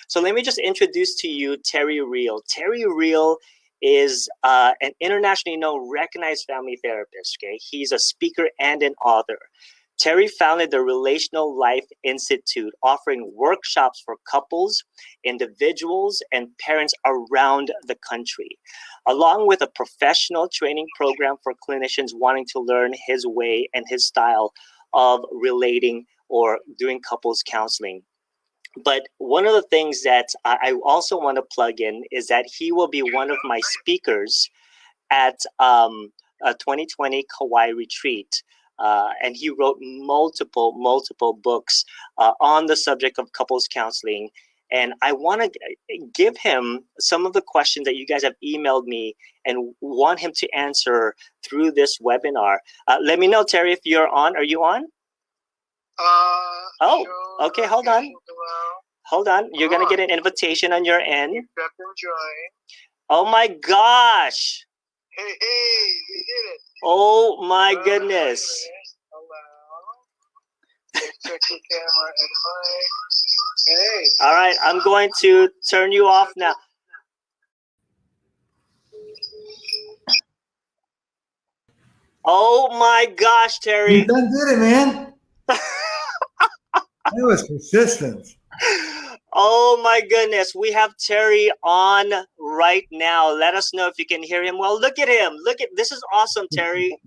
So let me just introduce to you Terry Real. Terry Real is an internationally known, recognized family therapist. Okay, he's a speaker and an author. Terry founded the Relational Life Institute, offering workshops for couples, individuals, and parents around the country, along with a professional training program for clinicians wanting to learn his way and his style of relating or doing couples counseling. But one of the things that I also want to plug in is that he will be one of my speakers at a 2020 Kauai retreat. And he wrote multiple books on the subject of couples counseling. And I want to give him some of the questions that you guys have emailed me and want him to answer through this webinar. Let me know, Terry, if you're on. Are you on? Oh, okay, hold on. Hold on. You're going to get an invitation on your end. Oh, my gosh. Hey, we did it. Oh, my goodness. Check the camera and mic. Hey. All right, I'm going to turn you off now. Oh, my gosh, Terry. You done did it, man. That was persistent. Oh my goodness, we have Terry on right now. Let us know if you can hear him. Well, look at him. This is awesome, Terry.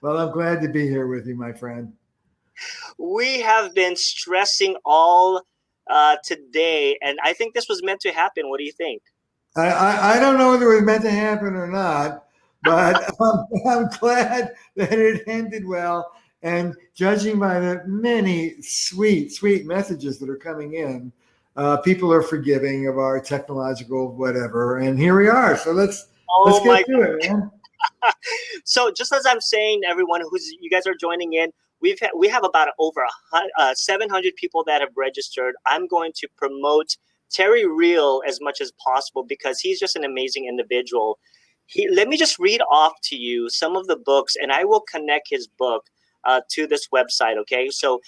Well, I'm glad to be here with you, my friend. We have been stressing all today, and I think this was meant to happen. What do you think? I don't know whether it was meant to happen or not, but I'm glad that it ended well. And judging by the many sweet messages that are coming in, people are forgiving of our technological whatever. And here we are. So let's get to it, man. So just as I'm saying, everyone you guys are joining in, we have about over 700 people that have registered. I'm going to promote Terry Real as much as possible because he's just an amazing individual. Let me just read off to you some of the books, and I will connect his book to this website, okay? So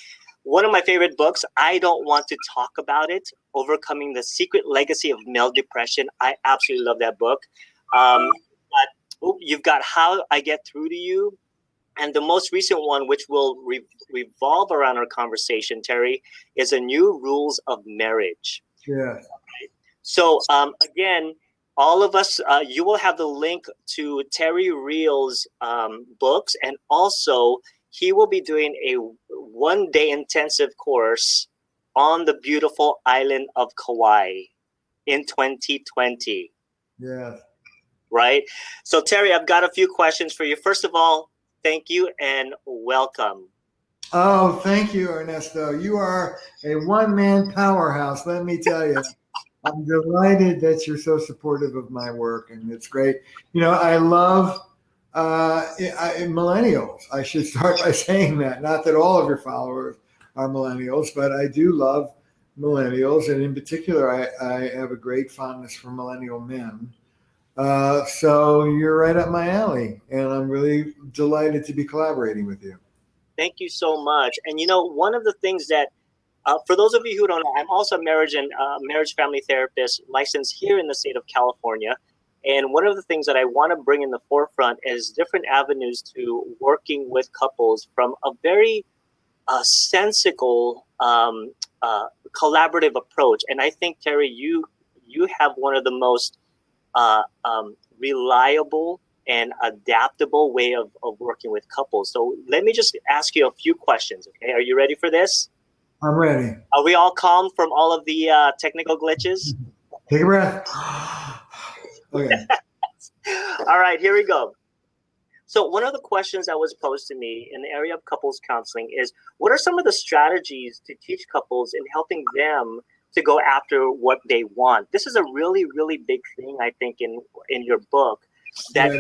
one of my favorite books, I Don't Want to Talk About It, Overcoming the Secret Legacy of Male Depression. I absolutely love that book. But you've got How I Get Through to You. And the most recent one, which will revolve around our conversation, Terry, is A New Rules of Marriage. Yeah. Okay. So again, all of us, you will have the link to Terry Real's books, and also he will be doing a one-day intensive course on the beautiful island of Kauai in 2020. Yeah. Right? So, Terry, I've got a few questions for you. First of all, thank you and welcome. Oh, thank you, Ernesto. You are a one-man powerhouse, let me tell you. I'm delighted that you're so supportive of my work, and it's great. You know, I love millennials. I should start by saying that. Not that all of your followers are millennials, but I do love millennials, and in particular, I have a great fondness for millennial men. So you're right up my alley, and I'm really delighted to be collaborating with you. Thank you so much. And you know, one of the things that, for those of you who don't know, I'm also a marriage family therapist licensed here in the state of California. And one of the things that I want to bring in the forefront is different avenues to working with couples from a very sensical, collaborative approach. And I think, Terry, you have one of the most reliable and adaptable way of working with couples. So let me just ask you a few questions, okay? Are you ready for this? I'm ready. Are we all calm from all of the technical glitches? Take a breath. Okay. All right, here we go. So one of the questions that was posed to me in the area of couples counseling is, what are some of the strategies to teach couples in helping them to go after what they want? This is a really, really big thing, I think, in your book, that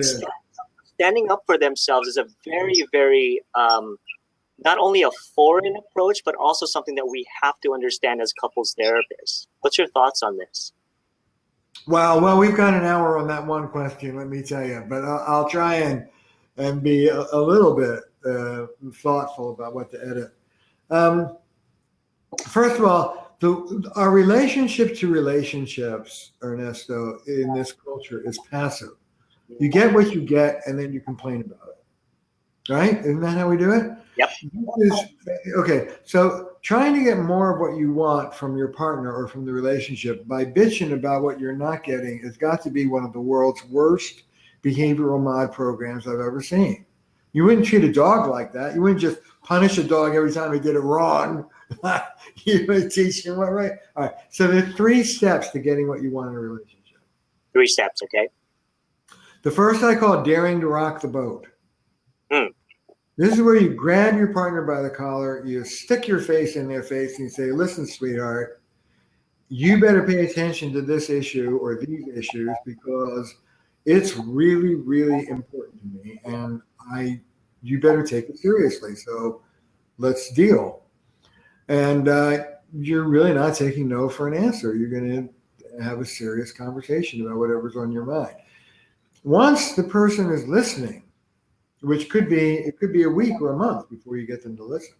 standing up for themselves is a very, very, not only a foreign approach, but also something that we have to understand as couples therapists. What's your thoughts on this? Wow. Well, we've got an hour on that one question, let me tell you, but I'll try and be a little bit thoughtful about what to edit. First of all, our relationship to relationships, Ernesto, in this culture is passive. You get what you get, and then you complain about it. Right? Isn't that how we do it? Yep. Okay. So trying to get more of what you want from your partner or from the relationship by bitching about what you're not getting has got to be one of the world's worst behavioral mod programs I've ever seen. You wouldn't treat a dog like that. You wouldn't just punish a dog every time he did it wrong. You would teach him what right. All right. So there are 3 steps to getting what you want in a relationship. 3 steps, okay? The first I call daring to rock the boat. This is where you grab your partner by the collar, you stick your face in their face, and you say, listen, sweetheart, you better pay attention to this issue or these issues because it's really, really important to me, and you better take it seriously. So let's deal. And you're really not taking no for an answer. You're going to have a serious conversation about whatever's on your mind. Once the person is listening, which could be a week or a month before you get them to listen.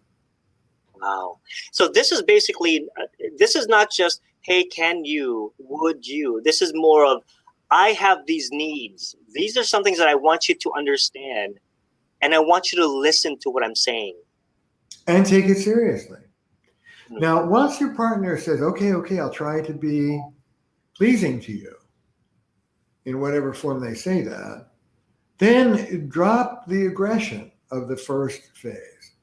Wow. So this is basically, this is not just, hey, can you, would you? This is more of, I have these needs. These are some things that I want you to understand, and I want you to listen to what I'm saying. And take it seriously. Now, once your partner says, okay, I'll try to be pleasing to you in whatever form they say that, then drop the aggression of the first phase.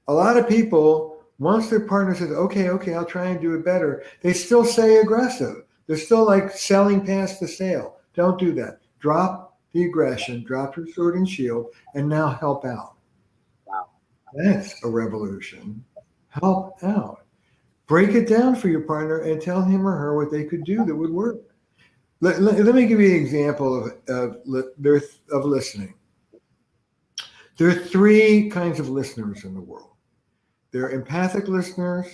A lot of people, once their partner says, okay, I'll try and do it better, they still say aggressive. They're still like selling past the sale. Don't do that. Drop the aggression, drop your sword and shield, and now help out. Wow. That's a revolution. Help out. Break it down for your partner and tell him or her what they could do that would work. Let me give you an example of listening. There are 3 kinds of listeners in the world. There are empathic listeners,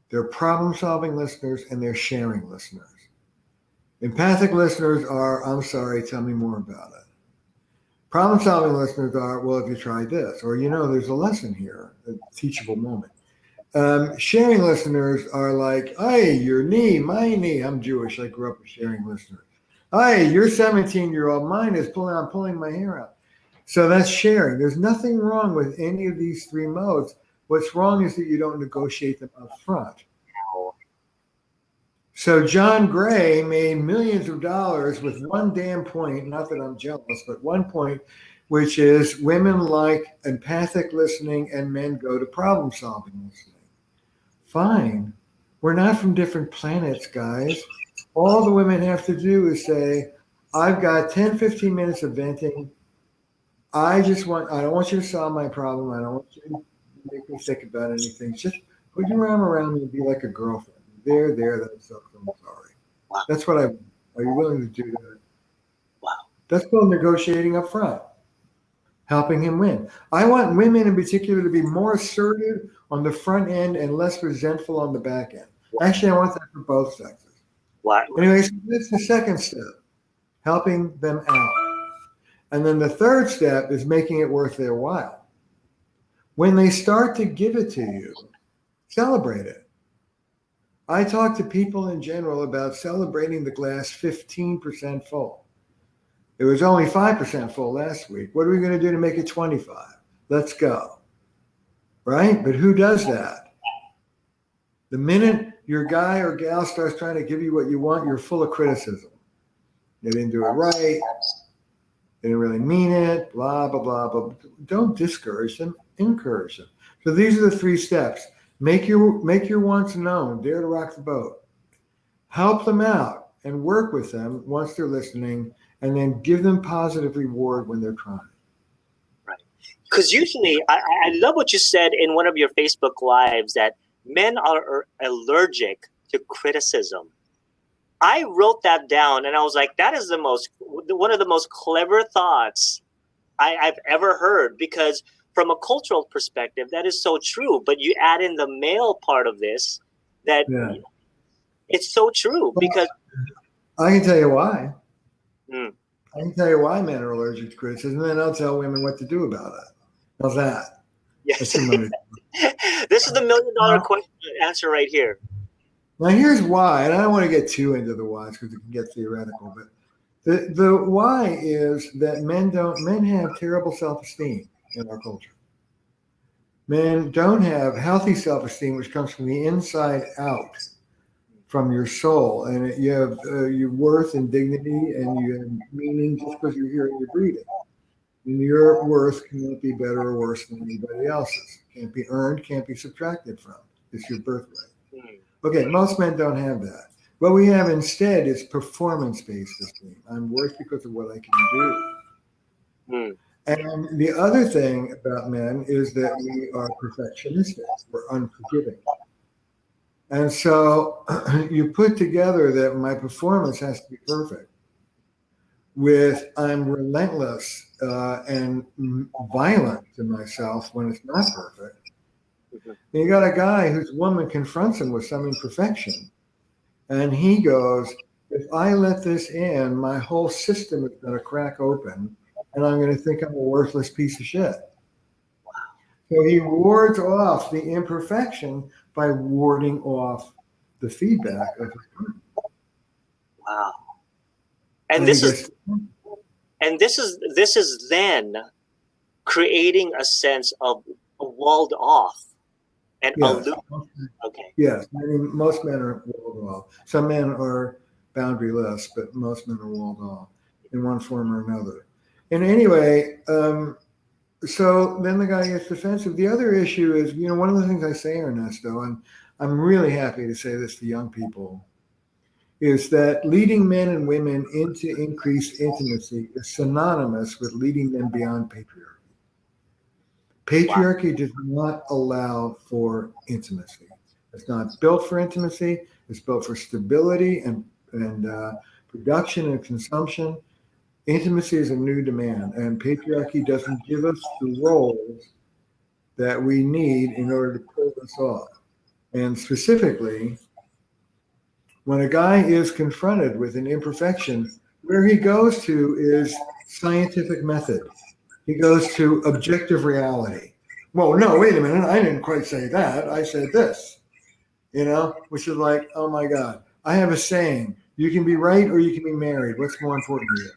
there are problem-solving listeners, and there are sharing listeners. Empathic listeners are, I'm sorry, tell me more about it. Problem-solving listeners are, well, have you tried this? Or, there's a lesson here, a teachable moment. Sharing listeners are like, hey, your knee, my knee. I'm Jewish. I grew up with sharing listeners. Hey, you're 17-year-old. Mine is pulling my hair out. So that's sharing. There's nothing wrong with any of these 3 modes. What's wrong is that you don't negotiate them up front. So John Gray made millions of dollars with one damn point, not that I'm jealous, but one point, which is women like empathic listening and men go to problem-solving listening. Fine. We're not from different planets, guys. All the women have to do is say, I've got 10, 15 minutes of venting. I don't want you to solve my problem. I don't want you to make me think about anything. Just put your arm around me and be like a girlfriend. There, that's so I'm sorry. Wow. That's what are you willing to do that? Wow. That's called negotiating up front, helping him win. I want women in particular to be more assertive on the front end and less resentful on the back end. Actually, I want that for both sexes. Wow. Anyways, that's the second step, helping them out. And then the third step is making it worth their while. When they start to give it to you, celebrate it. I talk to people in general about celebrating the glass 15% full. It was only 5% full last week. What are we going to do to make it 25? Let's go. Right? But who does that? The minute your guy or gal starts trying to give you what you want, you're full of criticism. They didn't do it right. They didn't really mean it, blah, blah, blah, blah. Don't discourage them, encourage them. So these are the 3 steps. Make your wants known, dare to rock the boat. Help them out and work with them once they're listening, and then give them positive reward when they're trying. Right. Because usually, I love what you said in one of your Facebook Lives, that men are allergic to criticism. I wrote that down and I was like, that is one of the most clever thoughts I've ever heard, because from a cultural perspective, that is so true. But you add in the male part of this, that it's so true, because I can tell you why. I can tell you why men are allergic to criticism, and then I'll tell women what to do about it. How's that? Yes. This is the $1 million question answer right here. Now here's why, and I don't want to get too into the whys because it can get theoretical, but the why is that men have terrible self-esteem in our culture. Men don't have healthy self-esteem, which comes from the inside out, from your soul, and you have your worth and dignity, and you have meaning just because you're here and you're breathing. And your worth cannot be better or worse than anybody else's. Can't be earned, can't be subtracted from. It's your birthright. Okay, most men don't have that. What we have instead is performance-based esteem. I'm worth because of what I can do. And the other thing about men is that we are perfectionistic. We're unforgiving. And so you put together that my performance has to be perfect with I'm relentless and violent to myself when it's not perfect. And you got a guy whose woman confronts him with some imperfection. And he goes, if I let this in, my whole system is going to crack open and I'm going to think I'm a worthless piece of shit. So he wards off the imperfection by warding off the feedback of his partner. Wow. And this is then creating a sense of walled off and aloof. Okay. Yes, I mean, most men are walled off. Some men are boundaryless, but most men are walled off in one form or another. And anyway, so then the guy gets defensive. The other issue is, one of the things I say, Ernesto, and I'm really happy to say this to young people, is that leading men and women into increased intimacy is synonymous with leading them beyond patriarchy. Patriarchy does not allow for intimacy. It's not built for intimacy. It's built for stability and production and consumption. Intimacy is a new demand, and patriarchy doesn't give us the roles that we need in order to pull this off. And specifically, when a guy is confronted with an imperfection, where he goes to is scientific method. He goes to objective reality. Well, no, wait a minute. I didn't quite say that. I said this, which is like, oh my God. I have a saying, you can be right or you can be married. What's more important to you?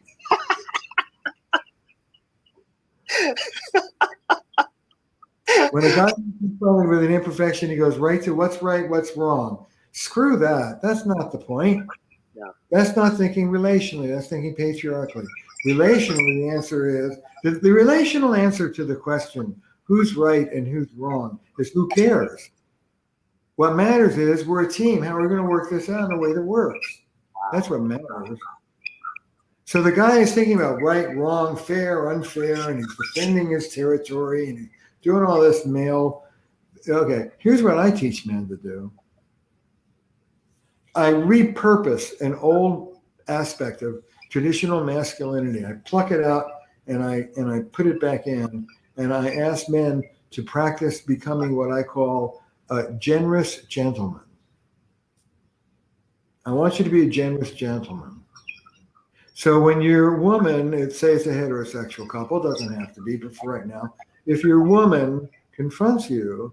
When a guy is confronted with an imperfection, he goes right to what's right, what's wrong. Screw that. That's not the point. Yeah. That's not thinking relationally. That's thinking patriarchally. Relationally, the answer is the relational answer to the question, who's right and who's wrong, is who cares? What matters is we're a team. How are we going to work this out in a way that works? That's what matters. So the guy is thinking about right, wrong, fair, unfair, and he's defending his territory and he's doing all this male. Okay, here's what I teach men to do. I repurpose an old aspect of traditional masculinity. I pluck it out and I put it back in, and I ask men to practice becoming what I call a generous gentleman. I want you to be a generous gentleman. So when your woman, say it's a heterosexual couple, doesn't have to be, but for right now, if your woman confronts you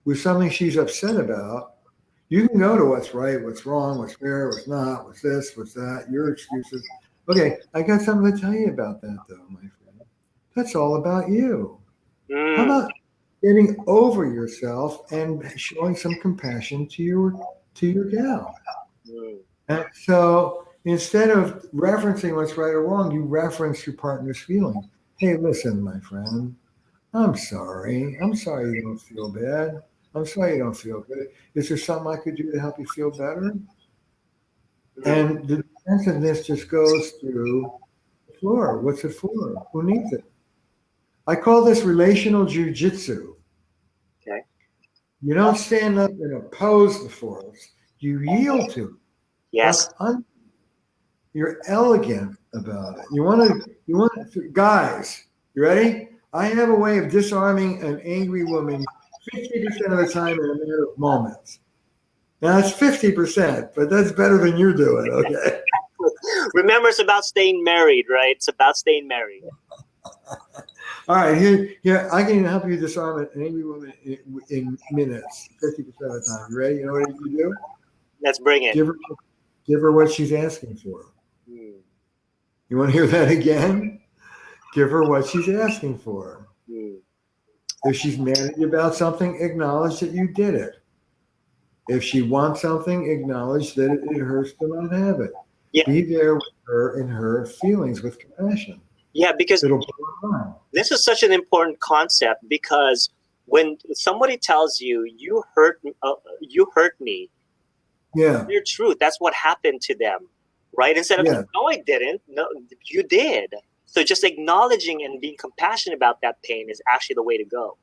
with something she's upset about, you can go to what's right, what's wrong, what's fair, what's not, what's this, what's that, your excuses. Okay, I got something to tell you about that, though, my friend. That's all about you. How about getting over yourself and showing some compassion to your gal? And so instead of referencing what's right or wrong, you reference your partner's feelings. Hey, listen, my friend, I'm sorry. I'm sorry you don't feel bad. I'm sorry you don't feel good. Is there something I could do to help you feel better? And the defensiveness just goes through the floor. What's it for? Who needs it? I call this relational jujitsu. Okay. You don't stand up and oppose the force. You yield to it. Yes. You're elegant about it. You want to, guys, you ready? I have a way of disarming an angry woman 50% of the time in a matter of moments. Now that's 50%, but that's better than you're doing, okay? Remember, it's about staying married, right? It's about staying married. All right, here, I can help you disarm an angry woman in minutes, 50% of the time. You ready? You know what you do? Let's bring it. Give her what she's asking for. Hmm. You want to hear that again? Give her what she's asking for. Hmm. If she's mad at you about something, acknowledge that you did it. If she wants something, acknowledge that it hurts to not have it. Yeah. Be there with her in her feelings with compassion. Yeah, because It'll blow her mind. this is such an important concept, because when somebody tells you you hurt me, Yeah. your truth, that's what happened to them, right? Instead of Yeah. no, I didn't. No, you did. So just acknowledging and being compassionate about that pain is actually the way to go.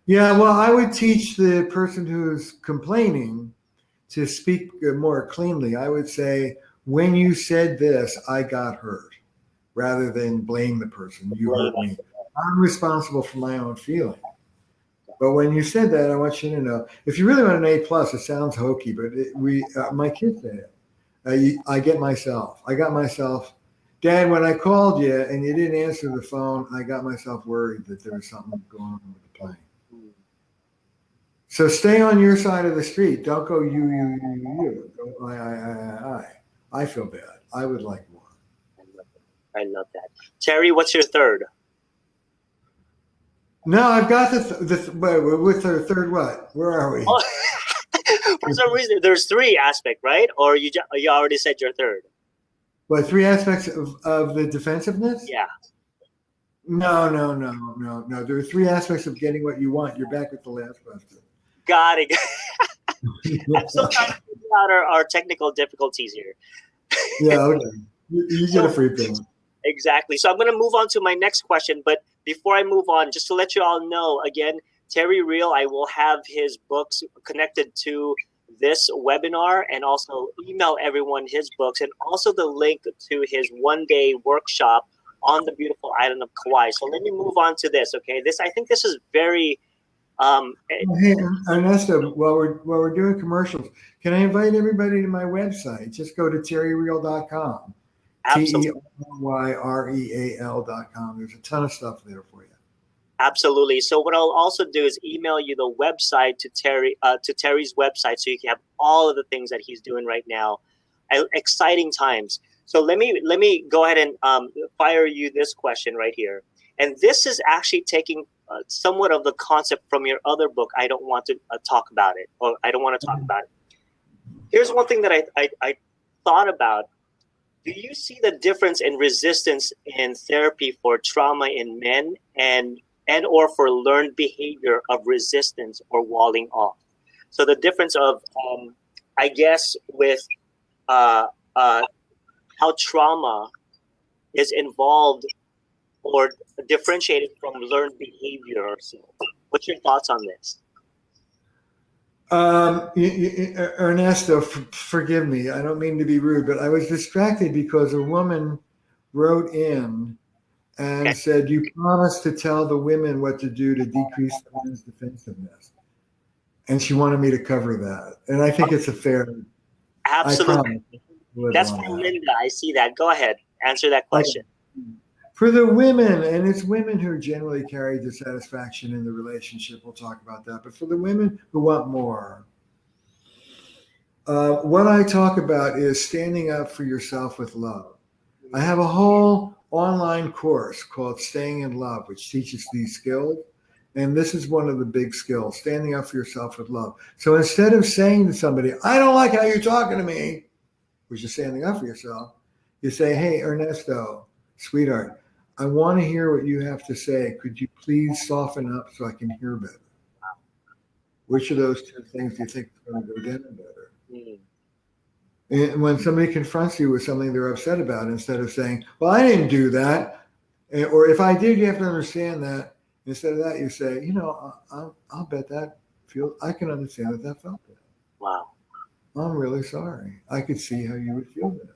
Yeah, well, I would teach the person who's complaining to speak more cleanly. I would say, when you said this, I got hurt, rather than blame the person. You hurt me. I'm responsible for my own feeling. But when you said that, I want you to know, if you really want an A+, it sounds hokey, but my kids say it. I got myself, Dad, when I called you and you didn't answer the phone, I got myself worried that there was something going on with the plane. So stay on your side of the street. Don't go you. Go I feel bad. I would like more. I love that. Terry, what's your third? No, I've got with the third what? Where are we? Oh, for some reason, there's three aspects, right? Or you already said your third? What, three aspects of the defensiveness? Yeah. No. There are three aspects of getting what you want. You're back with the last question. Got it. I'm still trying to figure out our technical difficulties here. Yeah, okay. You get a free pill. Exactly. So I'm going to move on to my next question. But before I move on, just to let you all know, again, Terry Real, I will have his books connected to this webinar, and also email everyone his books, and also the link to his one-day workshop on the beautiful island of Kauai. So let me move on to this, okay? I think this is very... Hey, Ernesto, while we're doing commercials, can I invite everybody to my website? Just go to terryreal.com. TERYREAL.com. There's a ton of stuff there for you. Absolutely. So what I'll also do is email you the website to Terry's website, so you can have all of the things that he's doing right now. Exciting times. So let me go ahead and fire you this question right here. And this is actually taking somewhat of the concept from your other book, I Don't Want to Talk About It, or I Don't Want to Talk About It. Here's one thing that I thought about. Do you see the difference in resistance in therapy for trauma in men and or for learned behavior of resistance or walling off? So the difference of, I guess, with how trauma is involved or differentiated from learned behavior or so. What's your thoughts on this? Ernesto, forgive me. I don't mean to be rude, but I was distracted because a woman wrote in and said, you promised to tell the women what to do to decrease the men's defensiveness. And she wanted me to cover that. And I think it's a fair... Absolutely. That's from Linda. I see that. Go ahead. Answer that question. For the women, and it's women who generally carry dissatisfaction in the relationship, we'll talk about that. But for the women who want more, what I talk about is standing up for yourself with love. I have a whole online course called Staying in Love, which teaches these skills. And this is one of the big skills, standing up for yourself with love. So instead of saying to somebody, I don't like how you're talking to me, which is standing up for yourself, you say, hey, Ernesto, sweetheart, I want to hear what you have to say. Could you please soften up so I can hear better? Which of those two things do you think is going to go down better? And when somebody confronts you with something they're upset about, instead of saying, well, I didn't do that, or if I did, you have to understand that. Instead of that, you say, you know, I'll bet I can understand that felt bad. Wow. I'm really sorry. I could see how you would feel that.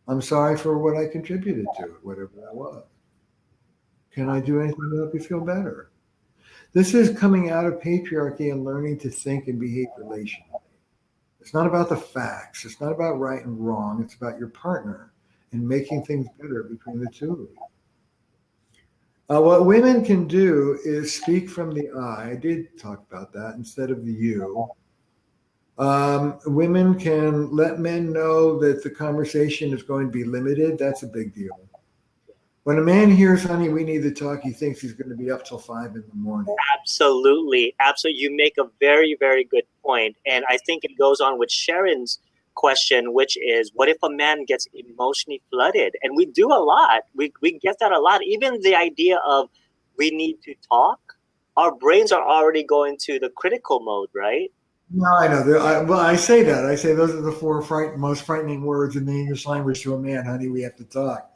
I'm sorry for what I contributed to it, whatever that was. Can I do anything to help you feel better? This is coming out of patriarchy and learning to think and behave relationally. It's not about the facts. It's not about right and wrong. It's about your partner and making things better between the two of you. What women can do is speak from the I did talk about that instead of the you. Women can let men know that the conversation is going to be limited. That's a big deal. When a man hears, honey, we need to talk, he thinks he's going to be up till 5 in the morning. Absolutely. Absolutely. You make a very, very good point. And I think it goes on with Sharon's question, which is, what if a man gets emotionally flooded? And we do a lot. We get that a lot. Even the idea of we need to talk, our brains are already going to the critical mode, right? No, I know. Well, I say that. I say those are the four most frightening words in the English language to a man, honey, we have to talk.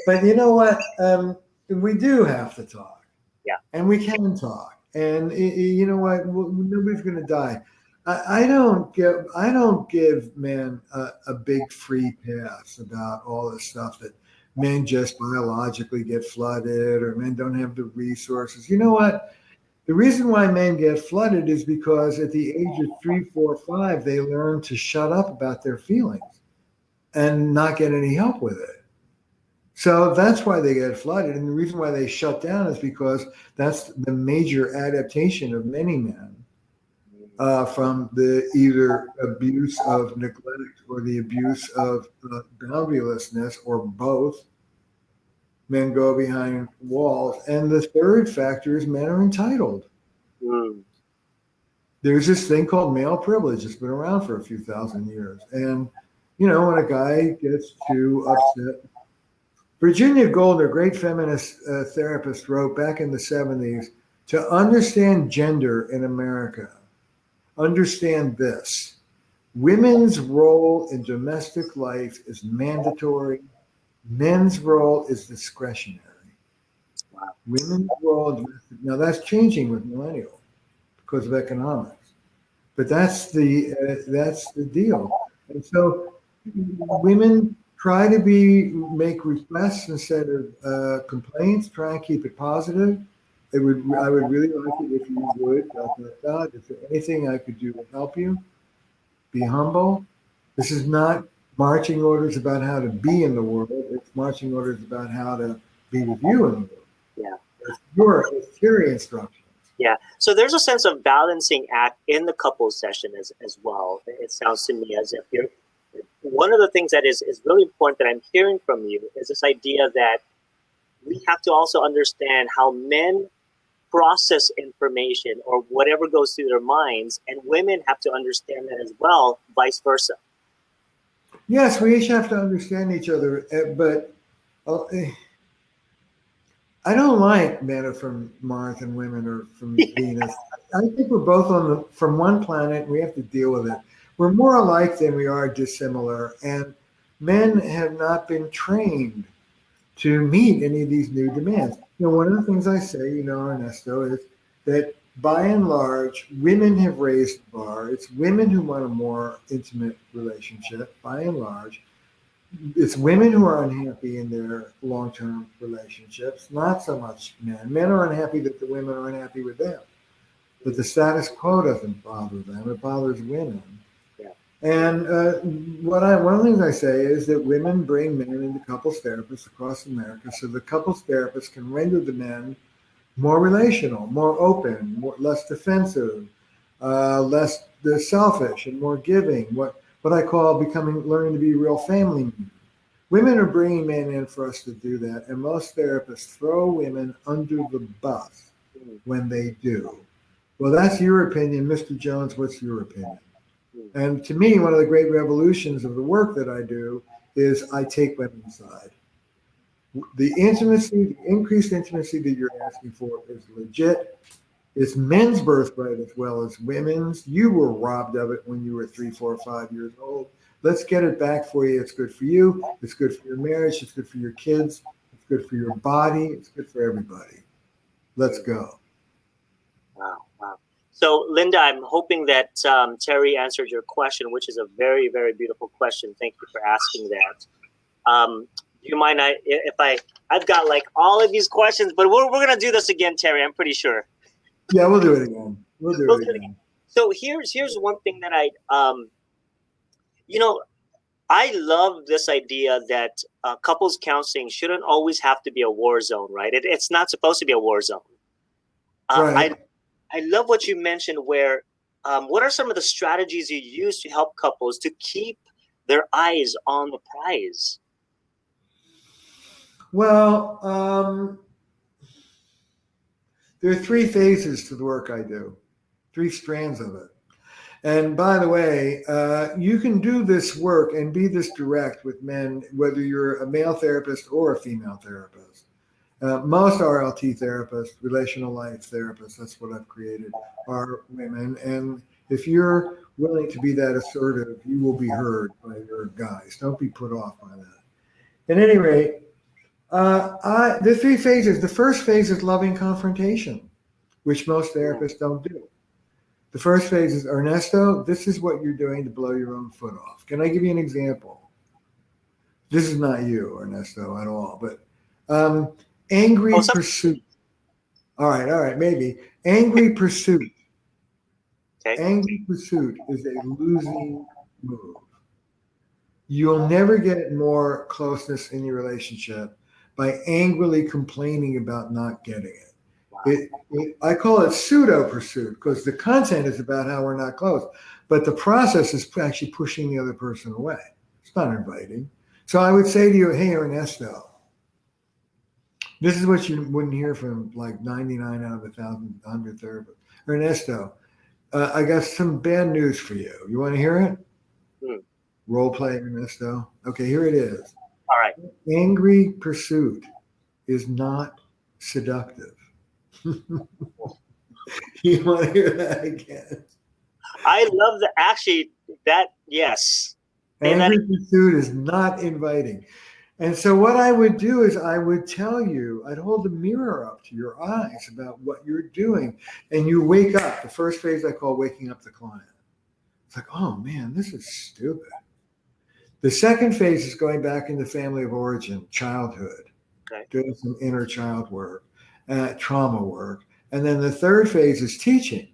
But you know what? We do have to talk. Yeah. And we can talk. And you know what? Nobody's going to die. I don't give men a big free pass about all this stuff that men just biologically get flooded or men don't have the resources. You know what? The reason why men get flooded is because at the age of 3, 4, 5, they learn to shut up about their feelings and not get any help with it. So that's why they get flooded. And the reason why they shut down is because that's the major adaptation of many men from the either abuse of neglect or the abuse of boundarylessness or both. Men go behind walls. And the third factor is men are entitled. Mm. There's this thing called male privilege. It's been around for a few thousand years. And, you know, when a guy gets too upset, Virginia Goldner, great feminist therapist, wrote back in the 70s, to understand gender in America, understand this. Women's role in domestic life is mandatory. Men's role is discretionary. Wow. Women's role, now that's changing with millennial because of economics, but that's the deal. And so women try to make requests instead of complaints. Try and keep it positive. I would really like it if you would. God, is there anything I could do to help you? Be humble. This is not marching orders about how to be in the world. It's marching orders about how to be with you in the world. Yeah. It's your instructions. Yeah. So there's a sense of balancing act in the couples session as well. It sounds to me as if you're, one of the things that is really important that I'm hearing from you is this idea that we have to also understand how men process information or whatever goes through their minds, and women have to understand that as well, vice versa. Yes, we each have to understand each other, but I don't like men are from Mars and women are from Venus. I think we're both from one planet. We have to deal with it. We're more alike than we are dissimilar, and men have not been trained to meet any of these new demands. You know, one of the things I say, you know, Ernesto, is that by and large, women have raised the bar. It's women who want a more intimate relationship, by and large. It's women who are unhappy in their long-term relationships, not so much men. Men are unhappy that the women are unhappy with them. But the status quo doesn't bother them. It bothers women. Yeah. And one of the things I say is that women bring men into couples therapists across America so the couples therapists can render the men more relational, more open, less defensive, less selfish, and more giving. What I call learning to be real family men. Women are bringing men in for us to do that, and most therapists throw women under the bus when they do. Well, that's your opinion. Mr. Jones, what's your opinion? And to me, one of the great revolutions of the work that I do is I take women's side. The intimacy, the increased intimacy that you're asking for is legit. It's men's birthright as well as women's. You were robbed of it when you were 3, 4, 5 years old. Let's get it back for you. It's good for you. It's good for your marriage. It's good for your kids. It's good for your body. It's good for everybody. Let's go. Wow. Wow. So, Linda, I'm hoping that Terry answered your question, which is a very, very beautiful question. Thank you for asking that. Do you mind I've got like all of these questions, but we're going to do this again, Terry, I'm pretty sure. Yeah, we'll do it again. We'll do it again. So here's one thing that I love this idea that couples counseling shouldn't always have to be a war zone, right? It's not supposed to be a war zone. Right. I love what you mentioned where what are some of the strategies you use to help couples to keep their eyes on the prize? Well, there are 3 phases to the work I do, 3 strands of it. And by the way, you can do this work and be this direct with men, whether you're a male therapist or a female therapist. Most RLT therapists, relational life therapists, that's what I've created, are women. And if you're willing to be that assertive, you will be heard by your guys. Don't be put off by that. At any rate, the 3 phases. The first phase is loving confrontation, which most therapists don't do. The first phase is, Ernesto, this is what you're doing to blow your own foot off. Can I give you an example? This is not you, Ernesto, at all, but angry pursuit. All right, maybe. Angry pursuit. Okay. Angry pursuit is a losing move. You'll never get more closeness in your relationship by angrily complaining about not getting it. I call it pseudo pursuit because the content is about how we're not close, but the process is actually pushing the other person away. It's not inviting. So I would say to you, hey, Ernesto, this is what you wouldn't hear from like 99 out of 1,100 therapists. Ernesto, I got some bad news for you. You want to hear it? Role play, Ernesto. Okay, here it is. All right. Angry pursuit is not seductive. You want to hear that again? I love yes. Angry pursuit is not inviting. And so what I would do is I would tell you, I'd hold the mirror up to your eyes about what you're doing. And you wake up. The first phase I call waking up the client. It's like, oh man, this is stupid. The second phase is going back into family of origin, childhood, doing some inner child work. Trauma work. And then the third phase is teaching.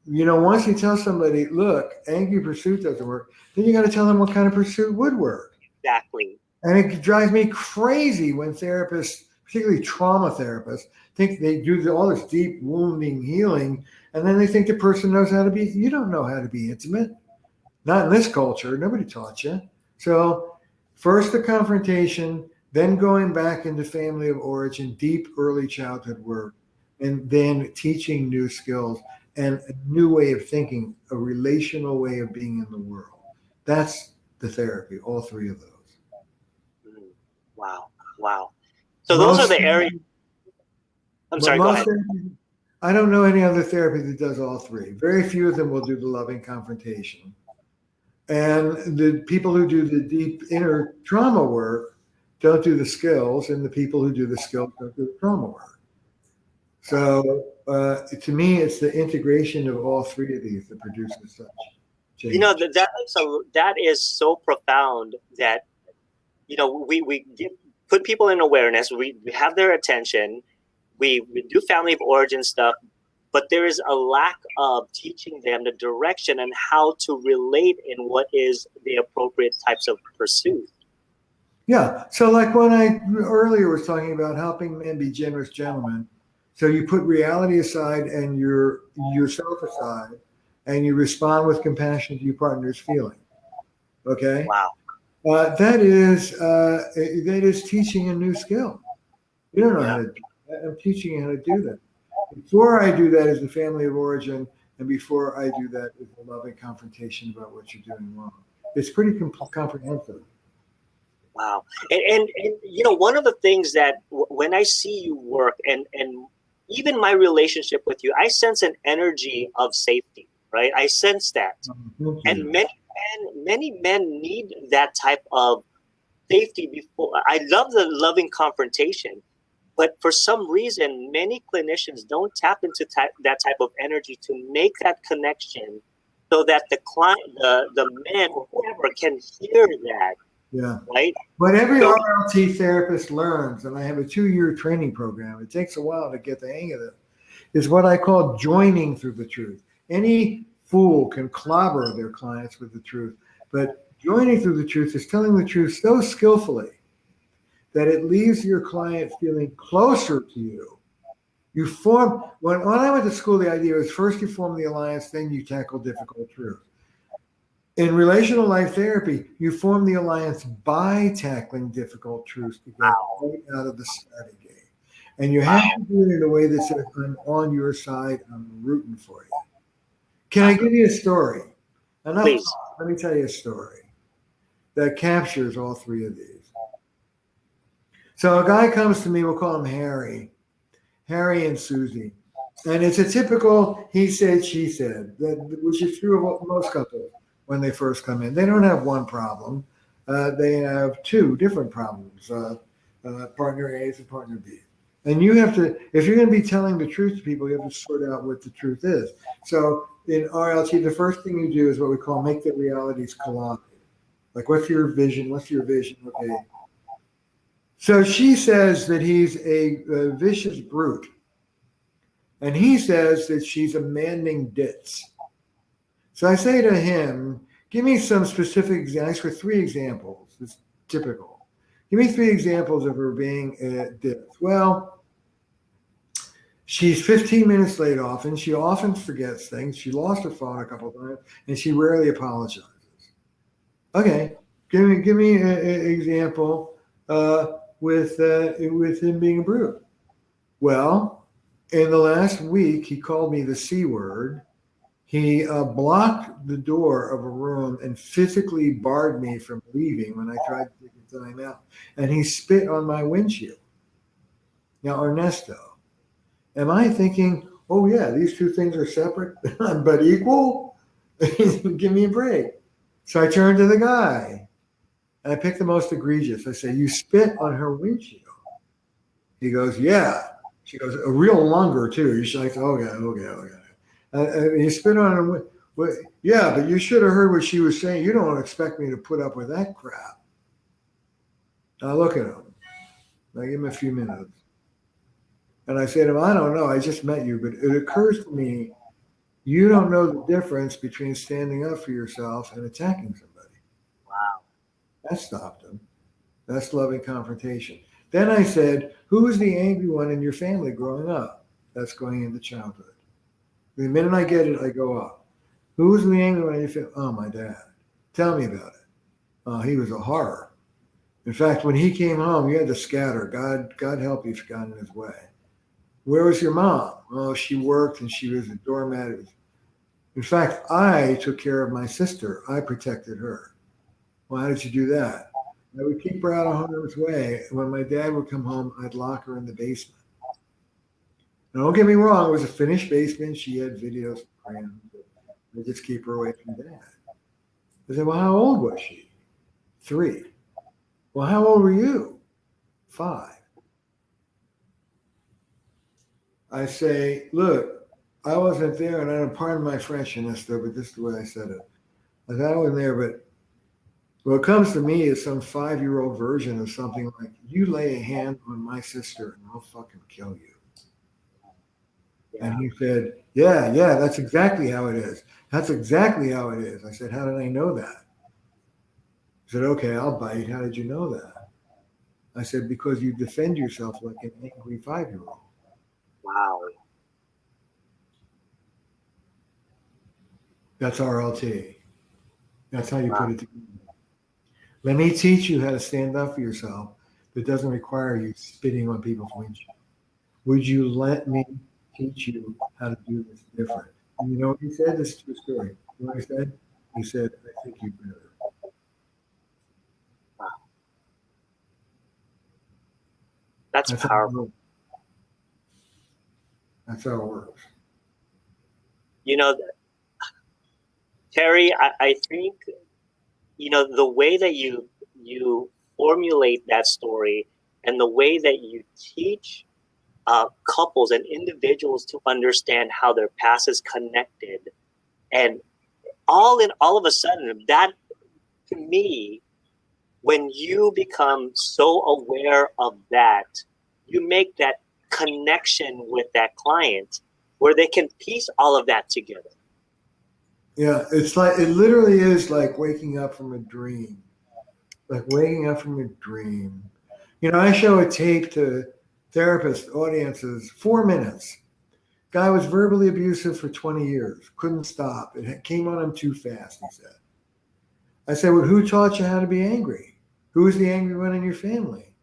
Once you tell somebody, look, angry pursuit doesn't work, then you got to tell them what kind of pursuit would work. Exactly. And it drives me crazy when therapists, particularly trauma therapists, think they do all this deep wounding healing, and then they think the person knows how to be. You don't know how to be intimate. Not in this culture. Nobody taught you. So first the confrontation, then going back into family of origin, deep early childhood work, and then teaching new skills and a new way of thinking, a relational way of being in the world. That's the therapy, all 3 of those. Wow. So those are the areas. I'm sorry, go ahead. I don't know any other therapy that does all 3. Very few of them will do the loving confrontation. And the people who do the deep inner trauma work don't do the skills, and the people who do the skills don't do the trauma work. So to me, it's the integration of all 3 of these that produces such change. That is so profound that we put people in awareness. We have their attention. We do family of origin stuff, but there is a lack of teaching them the direction and how to relate in what is the appropriate types of pursuit. Yeah. So like when I earlier was talking about helping men be generous gentlemen. So you put reality aside and yourself aside, and you respond with compassion to your partner's feeling. Okay. Wow. That is teaching a new skill. You don't know how to do that. I'm teaching you how to do that. Before I do that is the family of origin, and before I do that is the loving confrontation about what you're doing wrong. It's pretty comprehensive. Wow. And one of the things that when I see you work and even my relationship with you, I sense an energy of safety, right? I sense that. And many men need that type of safety before. I love the loving confrontation, but for some reason, many clinicians don't tap into that type of energy to make that connection so that the client, the man or whoever can hear that. Yeah. Right. But every RLT therapist learns, and I have a 2-year training program. It takes a while to get the hang of it. Is what I call joining through the truth. Any fool can clobber their clients with the truth, but joining through the truth is telling the truth so skillfully that it leaves your client feeling closer to you You form, when I went to school, the idea was first you form the alliance, then you tackle difficult truth. In relational life therapy, you form the alliance by tackling difficult truths to get right out of the study game. And you have to do it in a way that says, I'm on your side, I'm rooting for you. Can I give you a story? Enough Please. talk. Let me tell you a story that captures all three of these. So a guy comes to me, we'll call him Harry and Susie. And it's a typical he said, she said, which is true of most couples when they first come in. They don't have one problem. They have two different problems, partner A's and partner B. And you have to, if you're going to be telling the truth to people, you have to sort out what the truth is. So in RLT, the first thing you do is what we call make the realities collide. Like, what's your vision? What's your vision? Okay. So she says that he's a vicious brute. And he says that she's a man named Ditz. So I say to him, give me some specific examples. For 3 examples. It's typical. Give me 3 examples of her being a Ditz. Well, she's 15 minutes late often. She often forgets things. She lost her phone a couple of times, and she rarely apologizes. Okay, give me an example with him being a brute. Well, in the last week, he called me the C word. He blocked the door of a room and physically barred me from leaving when I tried to take a time out. And he spit on my windshield. Now, Ernesto, am I thinking, oh yeah, these 2 things are separate but equal? Give me a break. So I turned to the guy and I picked the most egregious. I say, you spit on her windshield. He goes, yeah. She goes, a real lunger too. She's like, okay. He spit on her. Yeah, but you should have heard what she was saying. You don't expect me to put up with that crap. I look at him. I give him a few minutes. And I say to him, I don't know. I just met you, but it occurs to me, you don't know the difference between standing up for yourself and attacking somebody. Wow. That stopped him. That's loving confrontation. Then I said, who was the angry one in your family growing up? That's going into childhood. The minute I get it, I go up. Who was the angry one in your family? Oh, my dad. Tell me about it. Oh, he was a horror. In fact, when he came home, you had to scatter. God help you if you got in his way. Where was your mom? Oh, she worked and she was a doormat. In fact, I took care of my sister. I protected her. Well, how did you do that? I would keep her out of harm's way. When my dad would come home, I'd lock her in the basement. Now, don't get me wrong, it was a finished basement. She had videos. I just keep her away from dad. I said, well, how old was she? 3. Well, how old were you? 5. I say, look, I wasn't there, and I don't pardon my French in this, though, but this is the way I said it. I said, I wasn't there, but what comes to me is some 5-year-old version of something like, you lay a hand on my sister and I'll fucking kill you. Yeah. And he said, yeah, that's exactly how it is. That's exactly how it is. I said, how did I know that? He said, okay, I'll bite. How did you know that? I said, because you defend yourself like an angry 5-year-old. Wow. That's RLT. That's how you put it together. Let me teach you how to stand up for yourself that doesn't require you spitting on people's windshield. Would you let me teach you how to do this different? And you know what he said? This is a true story. You know what he said? He said, I think you better. Wow. That's powerful. That's how it works. You know, Terry, I think, you know, the way that you formulate that story and the way that you teach couples and individuals to understand how their past is connected, and all of a sudden, that, to me, when you become so aware of that, you make that connection with that client where they can piece all of that together. Yeah, it's like, it literally is like waking up from a dream. Like waking up from a dream. You know, I show a tape to Therapist, audiences, 4 minutes. Guy was verbally abusive for 20 years. Couldn't stop. It came on him too fast, he said. I said, well, who taught you how to be angry? Who is the angry one in your family?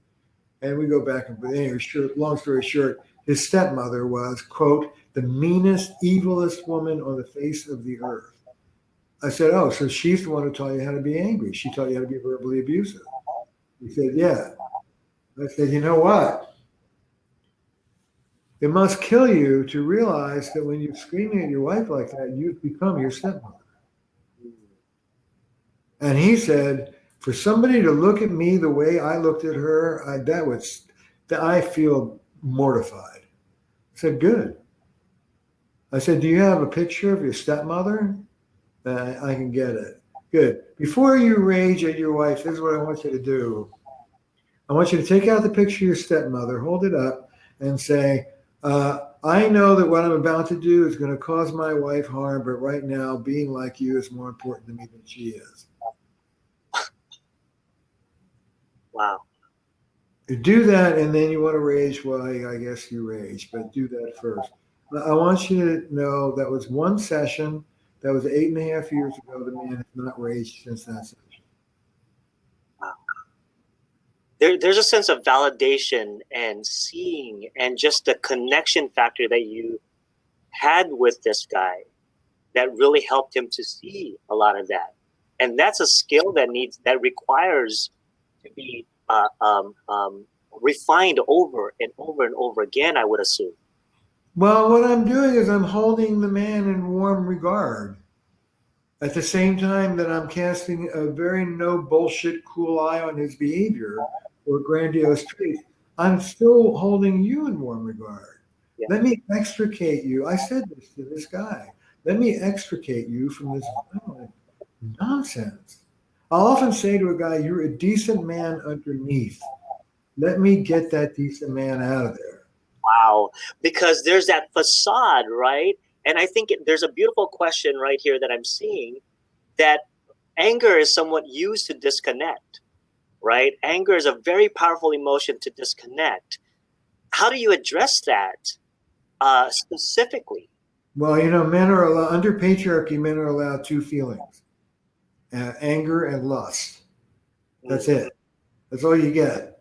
And we go back and anyway, long story short, his stepmother was, quote, the meanest, evilest woman on the face of the earth. I said, oh, so she's the one who taught you how to be angry. She taught you how to be verbally abusive. He said, yeah. I said, you know what? It must kill you to realize that when you're screaming at your wife like that, you've become your stepmother. And he said, for somebody to look at me the way I looked at her, I feel mortified. I said, good. I said, do you have a picture of your stepmother? I can get it. Good. Before you rage at your wife, this is what I want you to do. I want you to take out the picture of your stepmother, hold it up, and say, I know that what I'm about to do is going to cause my wife harm, but right now, being like you is more important to me than she is. Wow. You do that, and then you want to rage. Well, I guess you rage, but do that first. I want you to know that was one session. That was 8.5 years ago. The man has not raged since that session. Wow. There's a sense of validation and seeing and just the connection factor that you had with this guy that really helped him to see a lot of that. And that's a skill that requires to be refined over and over and over again, I would assume. Well, what I'm doing is I'm holding the man in warm regard at the same time that I'm casting a very no bullshit cool eye on his behavior or grandiose traits. I'm still holding you in warm regard. Yeah. Let me extricate you. I said this to this guy. Let me extricate you from this violent nonsense. I'll often say to a guy, you're a decent man underneath. Let me get that decent man out of there. Wow. Because there's that facade, right? And I think there's a beautiful question right here that I'm seeing, that anger is somewhat used to disconnect, right? Anger is a very powerful emotion to disconnect. How do you address that specifically? Well, you know, men are allowed, under patriarchy, men are allowed 2 feelings, anger and lust. That's it. That's all you get.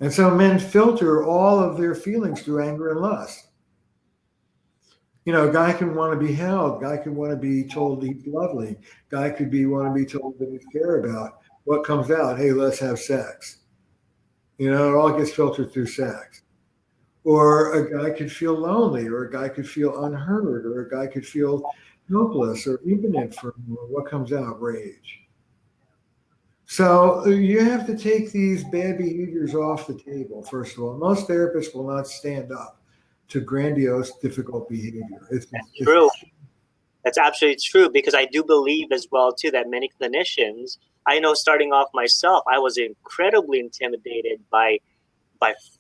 And so men filter all of their feelings through anger and lust. You know, a guy can want to be held. Guy could want to be told he's lovely. Guy could want to be told that he's cared about. What comes out? Hey, let's have sex. You know, it all gets filtered through sex. Or a guy could feel lonely, or a guy could feel unheard, or a guy could feel helpless or impotent for what comes out? Rage. So you have to take these bad behaviors off the table, first of all. Most therapists will not stand up to grandiose, difficult behavior. It's true. That's absolutely true, because I do believe as well, too, that many clinicians, I know starting off myself, I was incredibly intimidated by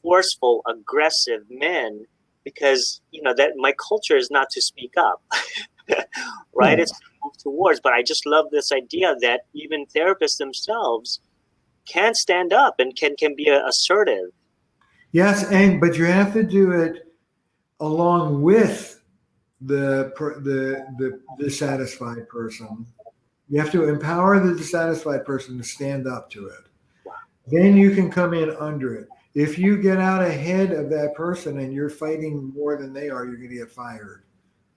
forceful, aggressive men, because, you know, that my culture is not to speak up, right? Yeah. It's to move towards, but I just love this idea that even therapists themselves can stand up and can be assertive. Yes, but you have to do it along with the dissatisfied person. You have to empower the dissatisfied person to stand up to it. Wow. Then you can come in under it. If you get out ahead of that person and you're fighting more than they are, you're going to get fired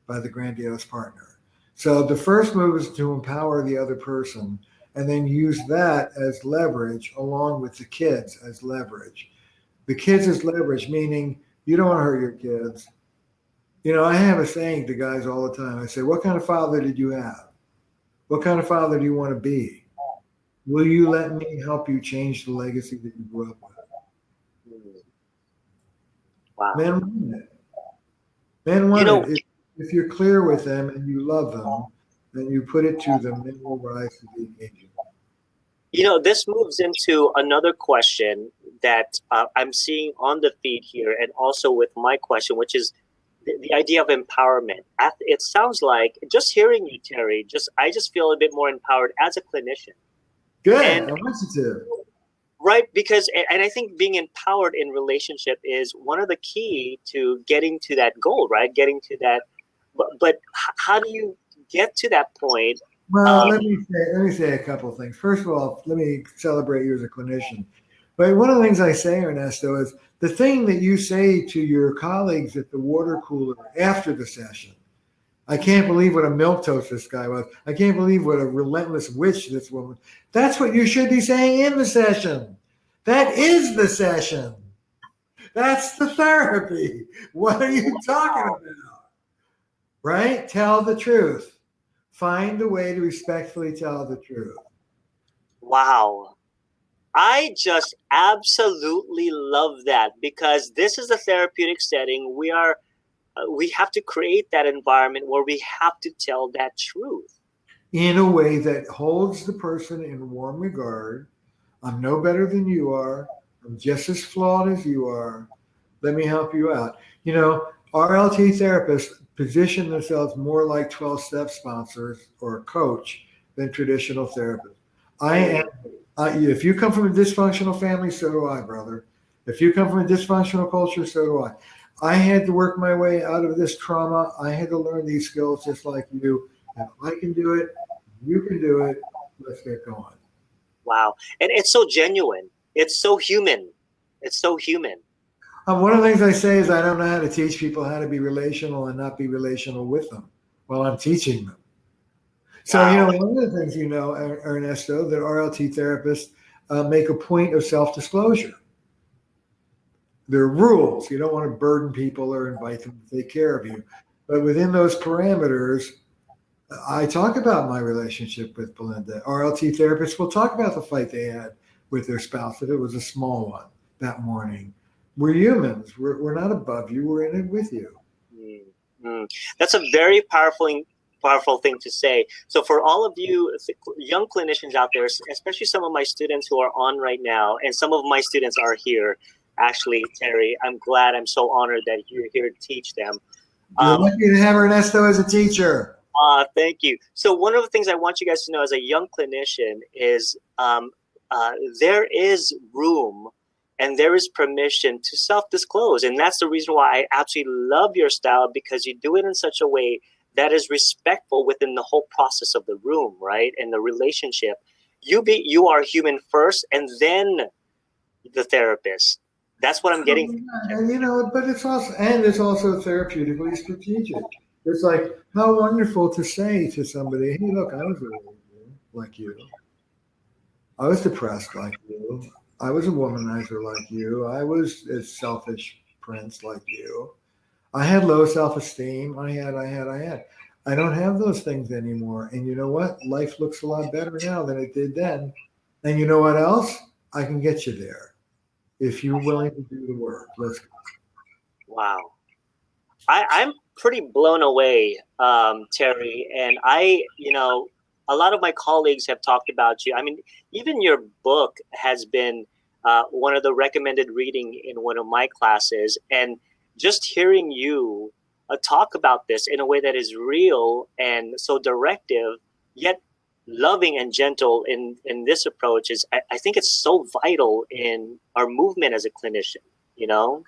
by the grandiose partner. So the first move is to empower the other person and then use that as leverage along with the kids as leverage. The kids as leverage, meaning you don't want to hurt your kids. You know, I have a saying to guys all the time. I say, what kind of father did you have? What kind of father do you want to be? Will you let me help you change the legacy that you grew up with? Wow. Men want it. Men want it. If you're clear with them and you love them, then you put it to them, men will rise to the occasion. You know, this moves into another question that I'm seeing on the feed here, and also with my question, which is the idea of empowerment. It sounds like, just hearing you, Terry, I just feel a bit more empowered as a clinician. Good. I want you to. Right, because and I think being empowered in relationship is one of the key to getting to that goal, right? Getting to that, but how do you get to that point? Well, Um, let me say a couple of things. First of all, let me celebrate you as a clinician. But one of the things I say, Ernesto, is the thing that you say to your colleagues at the water cooler after the session. I can't believe what a milquetoast this guy was. I can't believe what a relentless witch this woman. That's what you should be saying in the session. That is the session. That's the therapy. What are you talking about? Right? Tell the truth. Find a way to respectfully tell the truth. wow, I just absolutely love that because this is a therapeutic setting. We have to create that environment where we have to tell that truth. In a way that holds the person in warm regard. I'm no better than you are. I'm just as flawed as you are. Let me help you out. You know, RLT therapists position themselves more like 12 step sponsors or a coach than traditional therapists. I am, if you come from a dysfunctional family, so do I, brother. If you come from a dysfunctional culture, so do I. I had to work my way out of this trauma. I had to learn these skills just like you. If I can do it, you can do it. Let's get going. Wow, and it's so genuine. It's so human. It's so human. One of the things I say is I don't know how to teach people how to be relational and not be relational with them while I'm teaching them. So, Wow. one of the things, Ernesto, that RLT therapists make a point of self disclosure. There are rules. You don't want to burden people or invite them to take care of you. But within those parameters, I talk about my relationship with Belinda. RLT therapists will talk about the fight they had with their spouse, if it was a small one that morning. We're humans. We're not above you. We're in it with you. Mm. That's a very powerful thing to say. So for all of you young clinicians out there, especially some of my students who are on right now, and some of my students are here, actually, Terry, I'm glad, I'm so honored that you're here to teach them. You're lucky to have Ernesto as a teacher. Thank you. So one of the things I want you guys to know as a young clinician is there is room and there is permission to self-disclose. And that's the reason why I absolutely love your style, because you do it in such a way that is respectful within the whole process of the room, right? And the relationship. You are human first and then the therapist. That's what I'm getting from And but it's also therapeutically strategic. It's like how wonderful to say to somebody, "Hey, look, I was like you. I was depressed like you. I was a womanizer like you. I was a selfish prince like you. I had low self-esteem. I had. I don't have those things anymore. And you know what? Life looks a lot better now than it did then. And you know what else? I can get you there if you're willing to do the work. Let's go." Wow. I'm pretty blown away, Terry. And a lot of my colleagues have talked about you. I mean, even your book has been one of the recommended reading in one of my classes. And just hearing you talk about this in a way that is real and so directive, yet loving and gentle in this approach I think it's so vital in our movement as a clinician, you know?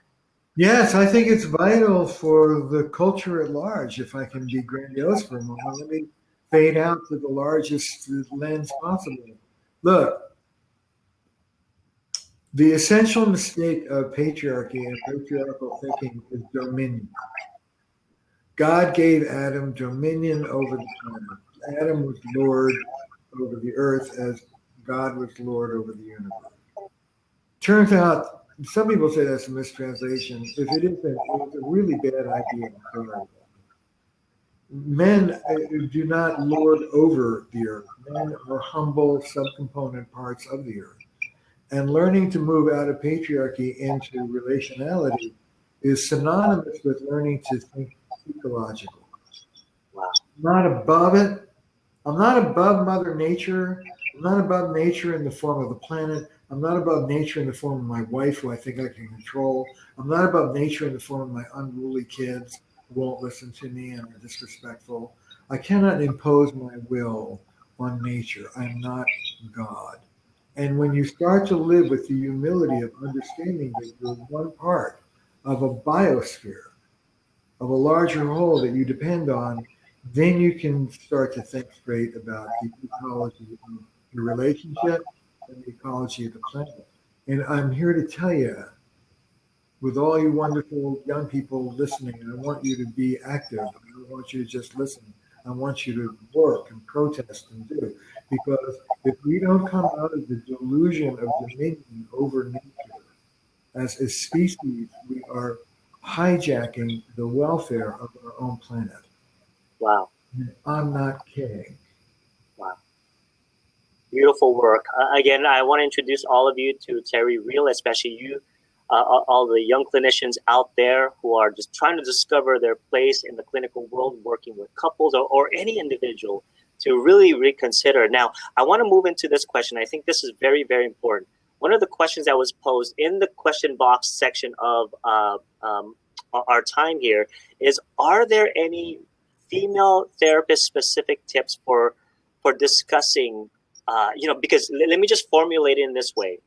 Yes, I think it's vital for the culture at large. If I can be grandiose for a moment, let me fade out to the largest lens possible. Look, the essential mistake of patriarchy and patriarchal thinking is dominion. God gave Adam dominion over the planet. Adam was Lord over the earth as God was Lord over the universe. Turns out, some people say that's a mistranslation. If it isn't, it's a really bad idea. I'm sorry. Men do not lord over the earth. Men are humble subcomponent parts of the earth. And learning to move out of patriarchy into relationality is synonymous with learning to think ecological. Wow. I'm not above it. I'm not above Mother Nature. I'm not above nature in the form of the planet. I'm not above nature in the form of my wife, who I think I can control. I'm not above nature in the form of my unruly kids who won't listen to me and are disrespectful. I cannot impose my will on nature. I'm not God. And when you start to live with the humility of understanding that you're one part of a biosphere, of a larger whole that you depend on, then you can start to think straight about the ecology of your relationship and the ecology of the planet. And I'm here to tell you, with all you wonderful young people listening, I want you to be active. I don't want you to just listen. I want you to work and protest and do. Because if we don't come out of the delusion of dominion over nature, as a species, we are hijacking the welfare of our own planet. Wow. And I'm not kidding. Wow. Beautiful work. Again, I want to introduce all of you to Terry Real, especially you, all the young clinicians out there who are just trying to discover their place in the clinical world, working with couples or any individual to really reconsider. Now, I want to move into this question. I think this is very, very important. One of the questions that was posed in the question box section of our time here is, are there any female therapist specific tips for discussing, because let me just formulate it in this way.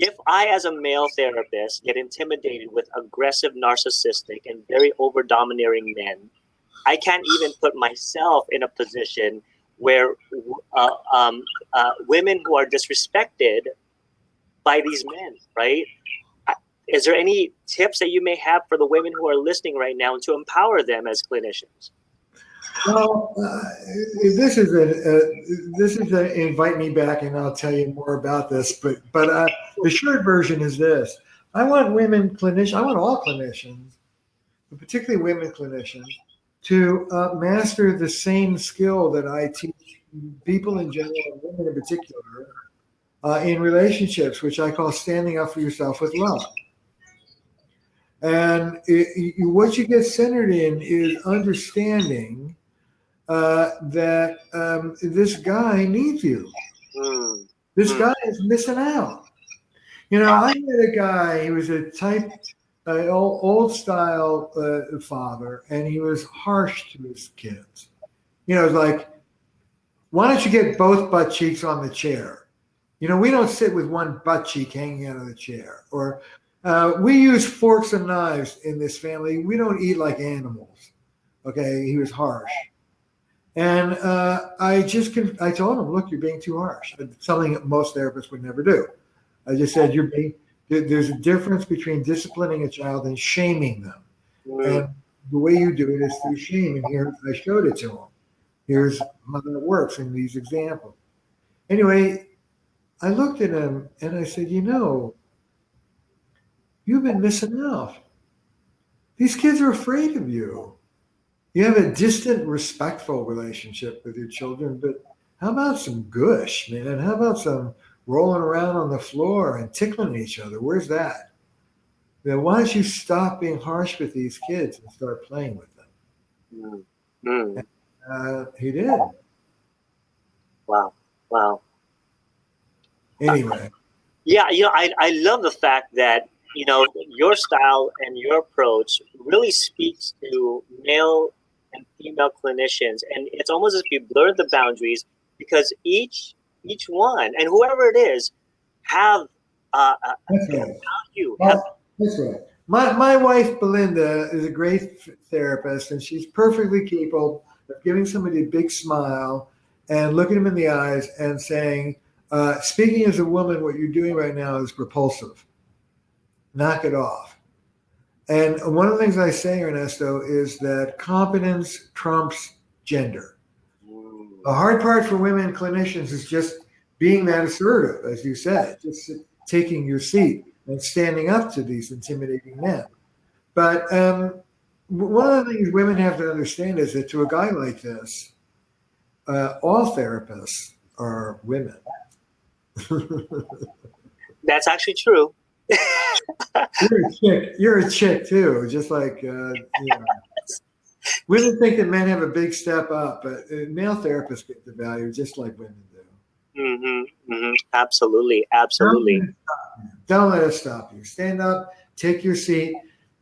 If I, as a male therapist, get intimidated with aggressive, narcissistic, and very over-domineering men, I can't even put myself in a position where women who are disrespected by these men, right? Is there any tips that you may have for the women who are listening right now to empower them as clinicians? Well, this is a invite me back, and I'll tell you more about this. But the short version is this: I want women clinicians. I want all clinicians, but particularly women clinicians, to master the same skill that I teach people in general and women in particular in relationships, which I call standing up for yourself with love. And what you get centered in is understanding that this guy needs you. This guy is missing out. I met a guy, he was a type, old style father, and he was harsh to his kids. It was like, why don't you get both butt cheeks on the chair? We don't sit with one butt cheek hanging out of the chair. Or we use forks and knives in this family. We don't eat like animals. Okay, he was harsh. And I told him, look, you're being too harsh. Something that most therapists would never do. I just said, there's a difference between disciplining a child and shaming them. And the way you do it is through shame. And here I showed it to him. Here's how that works in these examples. Anyway, I looked at him and I said, you've been missing out. These kids are afraid of you. You have a distant, respectful relationship with your children, but how about some gush, man? How about some rolling around on the floor and tickling each other? Where's that? Then why don't you stop being harsh with these kids and start playing with them? And, he did. Wow. Anyway. Yeah, I love the fact that, your style and your approach really speaks to male and female clinicians, and it's almost as if you blur the boundaries, because each one and whoever it is have That's right. value. That's right. My wife Belinda is a great therapist, and she's perfectly capable of giving somebody a big smile and looking them in the eyes and saying, speaking as a woman, what you're doing right now is repulsive. Knock it off. And one of the things I say, Ernesto, is that competence trumps gender. The hard part for women clinicians is just being that assertive, as you said, just taking your seat and standing up to these intimidating men. But one of the things women have to understand is that to a guy like this, all therapists are women. That's actually true. You're a chick too, just like women think that men have a big step up, but male therapists get the value just like women do. Absolutely. Don't let it stop you. Stand up, take your seat,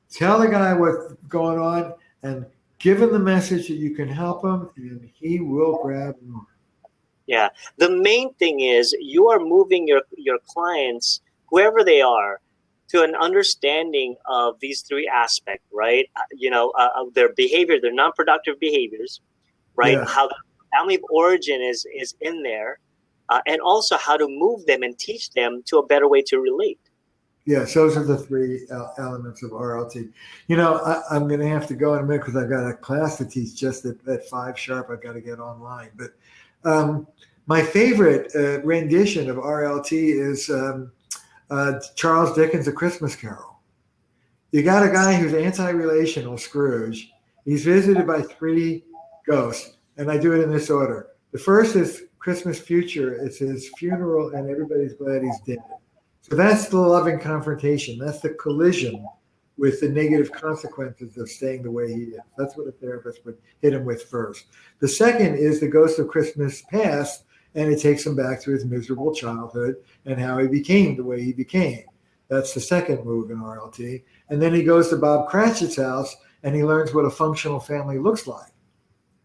tell the guy what's going on, and give him the message that you can help him, and he will grab more. Yeah. The main thing is you are moving your clients, whoever they are, to an understanding of these three aspects, right? Of their behavior, their non-productive behaviors, right? Yeah. How the family of origin is in there, and also how to move them and teach them to a better way to relate. Yes, those are the three elements of RLT. I'm going to have to go in a minute because I've got a class to teach just at 5 sharp. I've got to get online. But my favorite rendition of RLT is Charles Dickens' A Christmas Carol. You got a guy who's anti-relational, Scrooge. He's visited by 3 ghosts, and I do it in this order. The first is Christmas Future. It's his funeral, and everybody's glad he's dead. So that's the loving confrontation. That's the collision with the negative consequences of staying the way he is. That's what a therapist would hit him with first. The second is the Ghost of Christmas Past, and it takes him back to his miserable childhood and how he became the way he became. That's the second move in RLT. And then he goes to Bob Cratchit's house and he learns what a functional family looks like.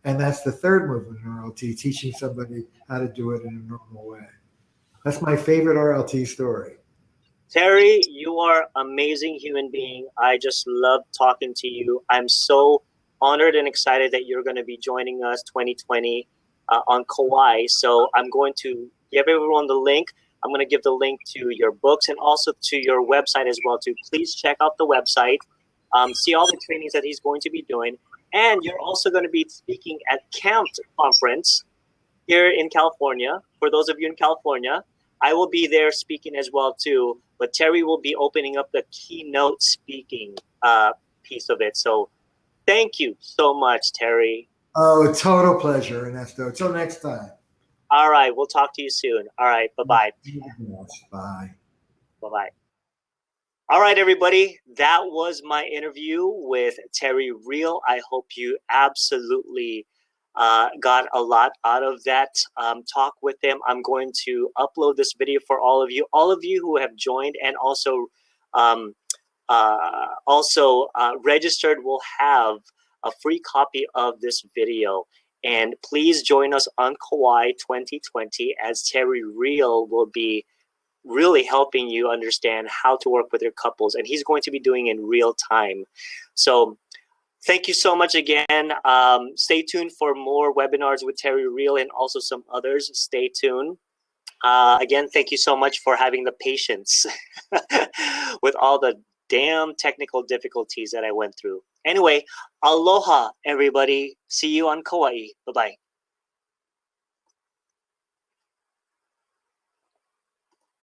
And that's the third move in RLT, teaching somebody how to do it in a normal way. That's my favorite RLT story. Terry, you are amazing human being. I just love talking to you. I'm so honored and excited that you're going to be joining us 2020 on Kauai. So I'm going to give everyone the link. I'm going to give the link to your books and also to your website as well too. Please check out the website, see all the trainings that he's going to be doing. And you're also going to be speaking at CAMT conference here in California. For those of you in California, I will be there speaking as well too. But Terry will be opening up the keynote speaking piece of it. So thank you so much, Terry. Oh, total pleasure, Ernesto. Until next time. All right. We'll talk to you soon. All right. Bye-bye. Bye. Bye-bye. All right, everybody. That was my interview with Terry Real. I hope you absolutely got a lot out of that talk with him. I'm going to upload this video for all of you who have joined and also registered will have a free copy of this video. And please join us on Kauai 2020 as Terry Real will be really helping you understand how to work with your couples. And he's going to be doing it in real time. So thank you so much again. Stay tuned for more webinars with Terry Real and also some others. Stay tuned. Again, thank you so much for having the patience with all the damn technical difficulties that I went through. Anyway, aloha, everybody. See you on Kauai. Bye-bye.